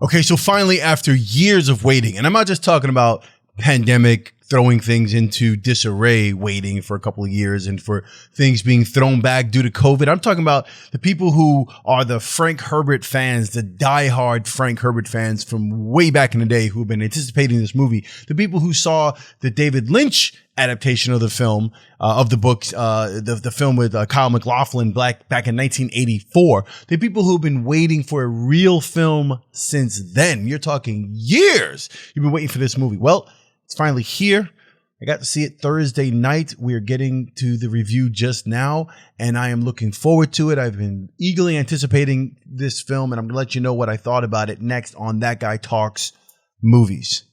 Okay, so finally, after years of waiting, and I'm not just talking about pandemic throwing things into disarray, waiting for a couple of years and for things being thrown back due to COVID. I'm talking about the people who are the Frank Herbert fans, the diehard Frank Herbert fans from way back in the day who've been anticipating this movie. The people who saw the David Lynch adaptation of the film, of the books, the film with Kyle MacLachlan back in 1984. The people who've been waiting for a real film since then. You're talking years. You've been waiting for this movie. Well, it's finally here. I got to see it Thursday night. We're getting to the review just now, and I am looking forward to it. I've been eagerly anticipating this film, and I'm going to let you know what I thought about it next on That Guy Talks Movies.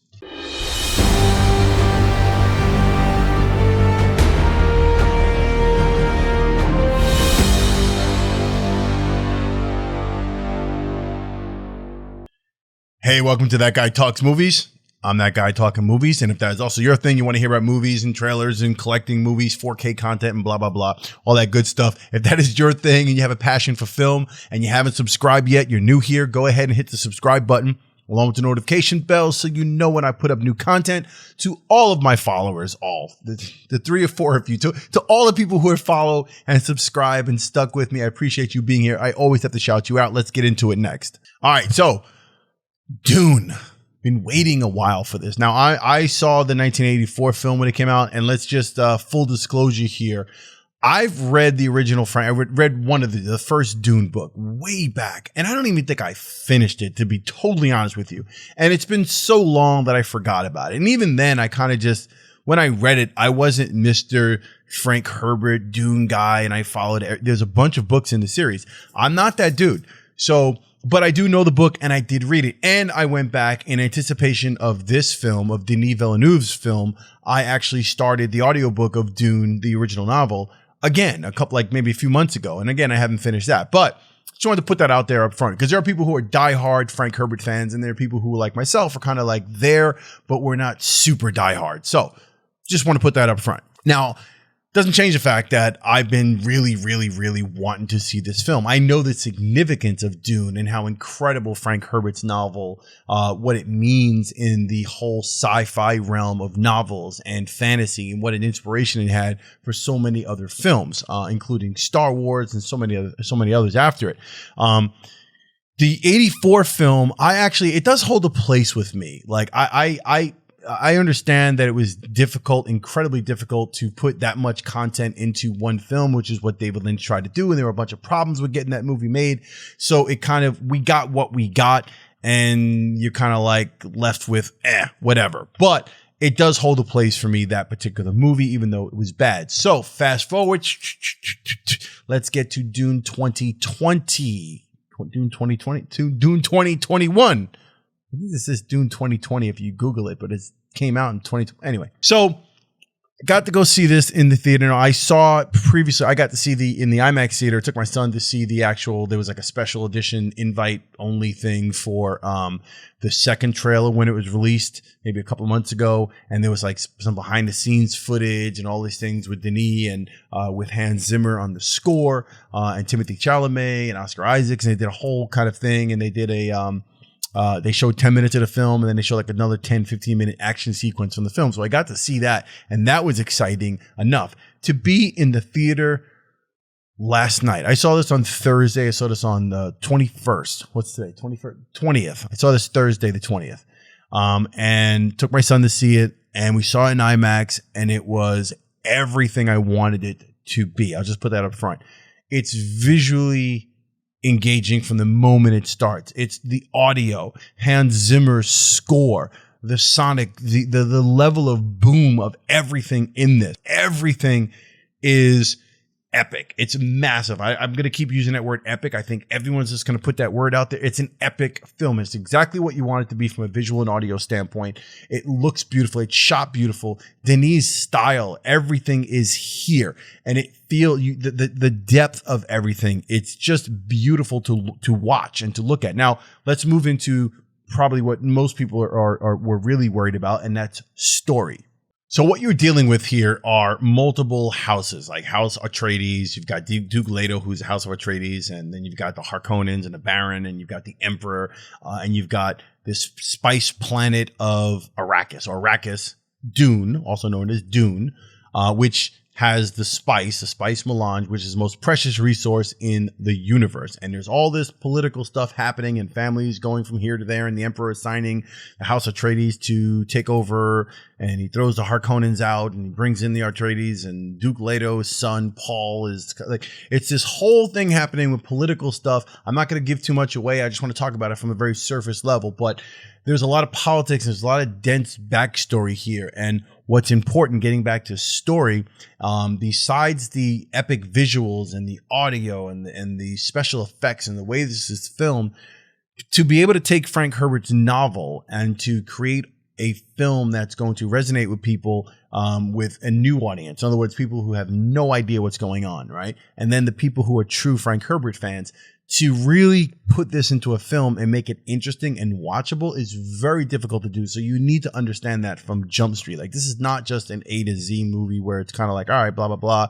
Hey, welcome to That Guy Talks Movies. I'm that guy talking movies. And if that is also your thing, you want to hear about movies and trailers and collecting movies, 4K content and blah, blah, blah, all that good stuff. If that is your thing and you have a passion for film and you haven't subscribed yet, you're new here, go ahead and hit the subscribe button along with the notification bell so you know when I put up new content. To all of my followers, the 3 or 4 of you, to all the people who follow and subscribe and stuck with me, I appreciate you being here. I always have to shout you out. Let's get into it next. All right, so Dune. Been waiting a while for this. Now, I saw the 1984 film when it came out, and let's just full disclosure here. I've read the original Frank. I read one of the first Dune book way back, and I don't even think I finished it, to be totally honest with you. And it's been so long that I forgot about it. And even then, I kind of just, when I read it, I wasn't Mr. Frank Herbert Dune guy, and I followed. There's a bunch of books in the series. I'm not that dude. So, but I do know the book and I did read it. And I went back in anticipation of this film, of Denis Villeneuve's film. I actually started the audiobook of Dune, the original novel, again, maybe a few months ago. And again, I haven't finished that, but just wanted to put that out there up front because there are people who are diehard Frank Herbert fans and there are people who, like myself, are kind of like there, but we're not super diehard. So just want to put that up front. Now, doesn't change the fact that I've been really, really, really wanting to see this film. I know the significance of Dune and how incredible Frank Herbert's novel, what it means in the whole sci-fi realm of novels and fantasy, and what an inspiration it had for so many other films, including Star Wars and so many others after it. The 84 film, it does hold a place with me. Like I understand that it was incredibly difficult to put that much content into one film, which is what David Lynch tried to do. And there were a bunch of problems with getting that movie made. So we got what we got, and you're kind of like left with, whatever. But it does hold a place for me, that particular movie, even though it was bad. So fast forward. Let's get to Dune 2020. Dune 2020, Dune 2021. I think this is Dune 2020 if you Google it, but it came out in 2020. Anyway, so I got to go see this in the theater. Now, I saw previously, I got to see in the IMAX theater. I took my son to see there was like a special edition invite only thing for the second trailer when it was released maybe a couple of months ago. And there was like some behind the scenes footage and all these things with Denis and with Hans Zimmer on the score and Timothée Chalamet and Oscar Isaacs. And they did a whole kind of thing, and they did they showed 10 minutes of the film, and then they showed like another 10, 15-minute action sequence from the film. So I got to see that, and that was exciting enough. To be in the theater last night, I saw this on Thursday. I saw this on the 21st. What's today? 21st? 20th. I saw this Thursday, the 20th, and took my son to see it, and we saw it in IMAX, and it was everything I wanted it to be. I'll just put that up front. It's visually engaging from the moment it starts. It's the audio, Hans Zimmer's score, the sonic, the level of boom of everything in this. Everything is epic. It's massive. I'm going to keep using that word epic. I think everyone's just going to put that word out there. It's an epic film. It's exactly what you want it to be from a visual and audio standpoint. It looks beautiful. It's shot beautiful. Denis' style, everything is here. And it feels the depth of everything. It's just beautiful to watch and to look at. Now, let's move into probably what most people were really worried about, and that's story. So what you're dealing with here are multiple houses, like House Atreides. You've got Duke Leto, who's the House of Atreides, and then you've got the Harkonnens and the Baron, and you've got the Emperor, and you've got this spice planet of Arrakis, Dune, also known as Dune, which has the spice melange, which is the most precious resource in the universe. And there's all this political stuff happening and families going from here to there, and the Emperor is signing the House Atreides to take over, and he throws the Harkonnens out and he brings in the Atreides, and Duke Leto's son, Paul, is like, it's this whole thing happening with political stuff. I'm not going to give too much away. I just want to talk about it from a very surface level, but there's a lot of politics. There's a lot of dense backstory here. And what's important, getting back to story, besides the epic visuals and the audio and the special effects and the way this is filmed, to be able to take Frank Herbert's novel and to create a film that's going to resonate with people, with a new audience. In other words, people who have no idea what's going on, right? And then the people who are true Frank Herbert fans, to really put this into a film and make it interesting and watchable is very difficult to do. So you need to understand that from Jump Street. Like, this is not just an A to Z movie where it's kind of like, all right, blah, blah, blah.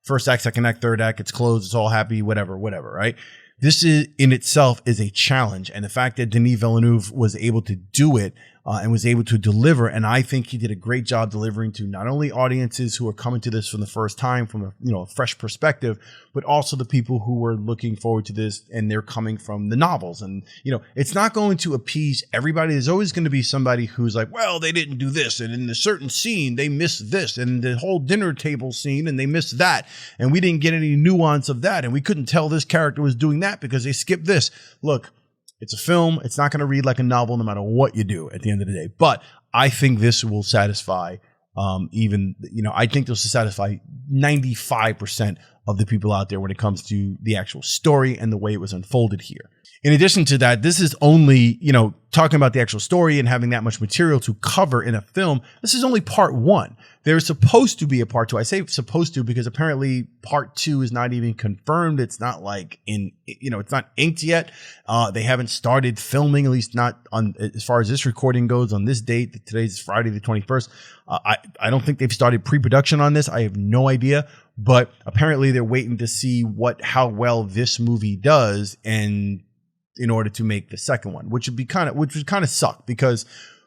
First act, second act, third act, it's closed, it's all happy, whatever, right? This is in itself is a challenge. And the fact that Denis Villeneuve was able to do it and was able to deliver, and I think he did a great job delivering to not only audiences who are coming to this for the first time from a fresh perspective, but also the people who were looking forward to this and they're coming from the novels. And it's not going to appease everybody. There's always going to be somebody who's like, well, they didn't do this, and in a certain scene they missed this, and the whole dinner table scene and they missed that, and we didn't get any nuance of that, and we couldn't tell this character was doing that because they skipped this. Look, it's a film. It's not going to read like a novel no matter what you do at the end of the day. But I think this will satisfy I think this will satisfy 95% of the people out there when it comes to the actual story and the way it was unfolded here. In addition to that, this is only, talking about the actual story and having that much material to cover in a film. This is only part one. There's supposed to be a part two. I say supposed to because apparently part two is not even confirmed. It's not like it's not inked yet. They haven't started filming, at least not on as far as this recording goes on this date. Today's Friday the 21st. I don't think they've started pre-production on this. I have no idea. But apparently they're waiting to see how well this movie does and in order to make the second one, which would kind of suck because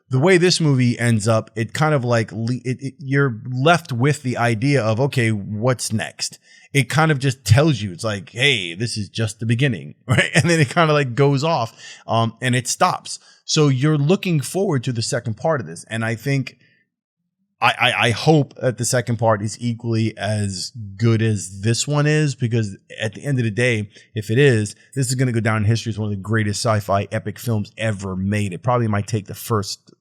the way this movie ends up, it kind of like you're left with the idea of, okay, what's next? It kind of just tells you, it's like, hey, this is just the beginning, right? And then it kind of like goes off and it stops. So you're looking forward to the second part of this. And I think I hope that the second part is equally as good as this one is, because at the end of the day, if it is, this is going to go down in history as one of the greatest sci-fi epic films ever made. It probably might take the first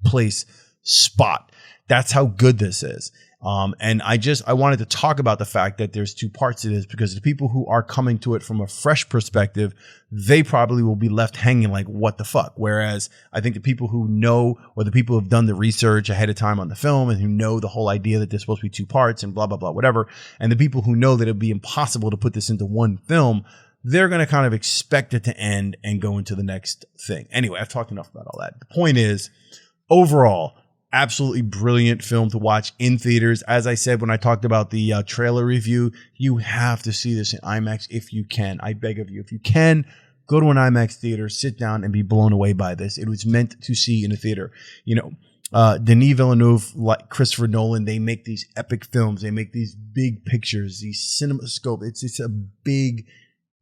place spot. That's how good this is. And I wanted to talk about the fact that there's two parts to this, because the people who are coming to it from a fresh perspective, they probably will be left hanging like, what the fuck? Whereas I think the people who know, or the people who have done the research ahead of time on the film and who know the whole idea that there's supposed to be two parts and blah, blah, blah, whatever, and the people who know that it'd be impossible to put this into one film, they're going to kind of expect it to end and go into the next thing. Anyway, I've talked enough about all that. The point is, overall, absolutely brilliant film to watch in theaters. As I said when I talked about the trailer review, you have to see this in IMAX if you can. I beg of you, if you can, go to an IMAX theater, sit down and be blown away by this. It was meant to see in a theater. Denis Villeneuve, like Christopher Nolan, they make these epic films. They make these big pictures, these CinemaScope. It's a big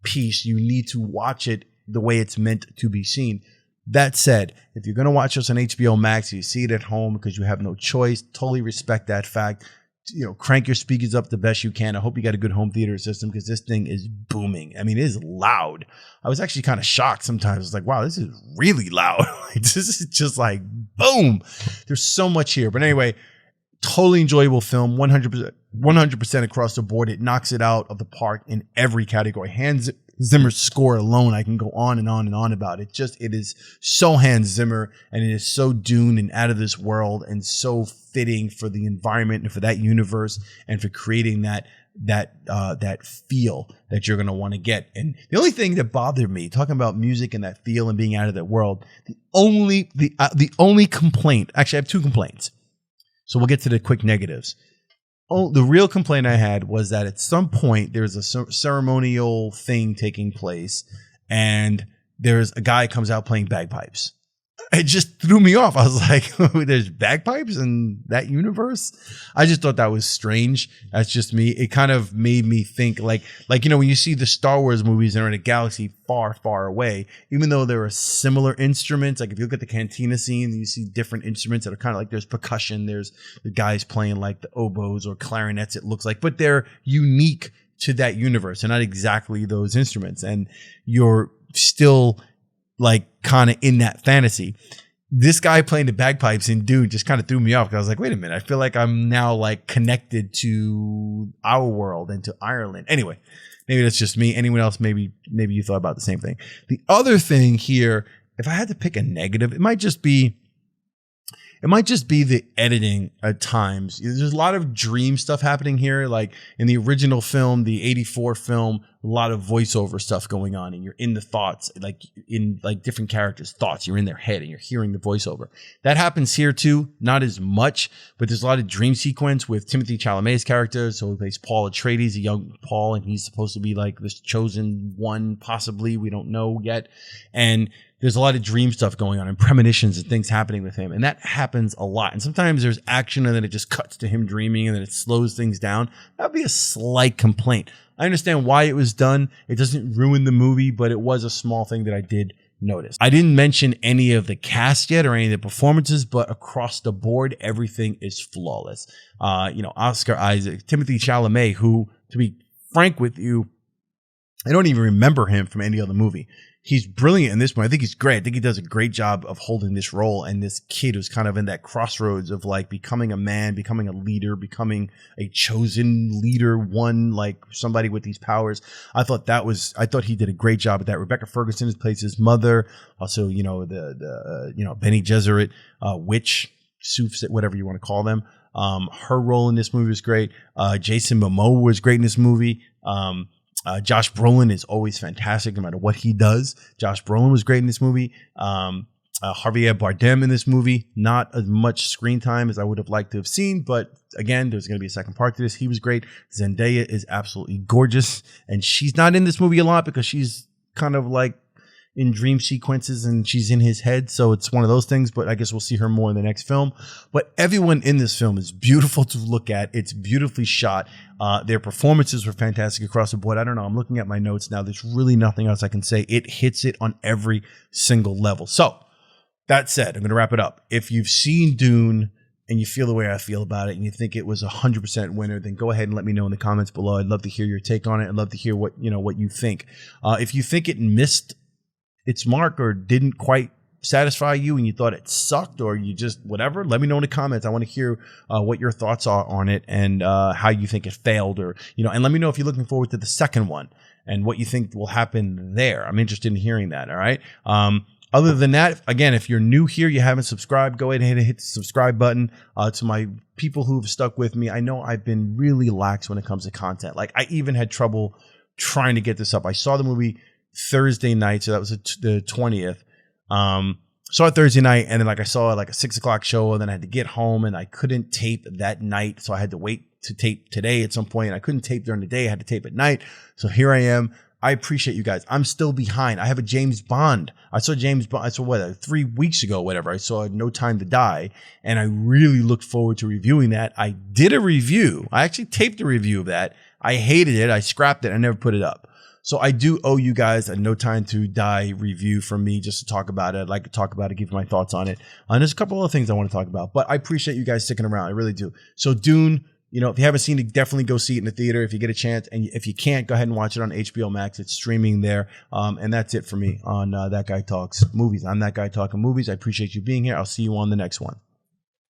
piece. You need to watch it the way it's meant to be seen. That said, if you're going to watch this on HBO Max, you see it at home because you have no choice. Totally respect that fact. Crank your speakers up the best you can. I hope you got a good home theater system because this thing is booming. I mean, it is loud. I was actually kind of shocked sometimes. It's like, wow, this is really loud. This is just like, boom. There's so much here. But anyway, totally enjoyable film, 100% across the board. It knocks it out of the park in every category. Hans Zimmer's score alone, I can go on and on and on about it. It is so Hans Zimmer, and it is so Dune and out of this world, and so fitting for the environment and for that universe and for creating that feel that you're going to want to get. And the only thing that bothered me, talking about music and that feel and being out of that world, the only complaint, actually I have two complaints. So we'll get to the quick negatives. Oh, the real complaint I had was that at some point there's a ceremonial thing taking place, and there's a guy comes out playing bagpipes. It just threw me off. I was like, there's bagpipes in that universe? I just thought that was strange. That's just me. It kind of made me think like, when you see the Star Wars movies and are in a galaxy far, far away, even though there are similar instruments, like if you look at the cantina scene, you see different instruments that are kind of like, there's percussion, there's the guys playing like the oboes or clarinets, it looks like, but they're unique to that universe and not exactly those instruments. And you're still like kind of in that fantasy. This guy playing the bagpipes in Dune just kind of threw me off because I was like, wait a minute, I feel like I'm now like connected to our world and to Ireland. Anyway, maybe that's just me. Anyone else, maybe you thought about the same thing. The other thing here, if I had to pick a negative, it might just be the editing at times. There's a lot of dream stuff happening here. Like in the original film, the 84 film, a lot of voiceover stuff going on, and you're in the thoughts, like in like different characters' thoughts. You're in their head and you're hearing the voiceover. That happens here too, not as much, but there's a lot of dream sequence with Timothée Chalamet's character. So he plays Paul Atreides, a young Paul, and he's supposed to be like this chosen one, possibly. We don't know yet. And there's a lot of dream stuff going on and premonitions and things happening with him. And that happens a lot. And sometimes there's action and then it just cuts to him dreaming and then it slows things down. That'd be a slight complaint. I understand why it was done. It doesn't ruin the movie, but it was a small thing that I did notice. I didn't mention any of the cast yet or any of the performances, but across the board, everything is flawless. Oscar Isaac, Timothée Chalamet, who, to be frank with you, I don't even remember him from any other movie. He's brilliant in this one. I think he's great. I think he does a great job of holding this role. And this kid who's kind of in that crossroads of like becoming a man, becoming a leader, becoming a chosen leader, one like somebody with these powers. I thought he did a great job at that. Rebecca Ferguson plays his mother. Also, Benny Gesserit, witch, Sufs, whatever you want to call them. Her role in this movie was great. Jason Momoa was great in this movie. Josh Brolin is always fantastic no matter what he does. Josh Brolin was great in this movie. Javier Bardem in this movie, not as much screen time as I would have liked to have seen, but again, there's going to be a second part to this. He was great. Zendaya is absolutely gorgeous, and she's not in this movie a lot because she's kind of like in dream sequences and she's in his head, so it's one of those things, but I guess we'll see her more in the next film. But everyone in this film is beautiful to look at. It's beautifully shot. Their performances were fantastic across the board. I don't know, I'm looking at my notes now. There's really nothing else I can say. It hits it on every single level. So that said, I'm going to wrap it up. If you've seen Dune and you feel the way I feel about it and you think it was 100% winner, then go ahead and let me know in the comments below. I'd love to hear your take on it. I'd love to hear what you think. If you think it missed its mark or didn't quite satisfy you and you thought it sucked or you just whatever, let me know in the comments. I want to hear what your thoughts are on it and how you think it failed, or and let me know if you're looking forward to the second one and what you think will happen there. I'm interested in hearing that. All right. Other than that, again, if you're new here, you haven't subscribed, go ahead and hit the subscribe button. To my people who've stuck with me, I know I've been really lax when it comes to content. Like I even had trouble trying to get this up. I saw the movie Thursday night, so that was the 20th. Saw it Thursday night, and then I saw like a 6 o'clock show, and then I had to get home, and I couldn't tape that night, so I had to wait to tape today at some point. And I couldn't tape during the day; I had to tape at night. So here I am. I appreciate you guys. I'm still behind. I have a James Bond. I saw 3 weeks ago, whatever. I saw No Time to Die, and I really looked forward to reviewing that. I did a review. I actually taped a review of that. I hated it. I scrapped it. I never put it up. So I do owe you guys a No Time to Die review from me just to talk about it. I'd like to talk about it, give you my thoughts on it. And there's a couple other things I want to talk about, but I appreciate you guys sticking around. I really do. So Dune, if you haven't seen it, definitely go see it in the theater if you get a chance. And if you can't, go ahead and watch it on HBO Max. It's streaming there. And that's it for me on That Guy Talks Movies. I'm That Guy Talking Movies. I appreciate you being here. I'll see you on the next one.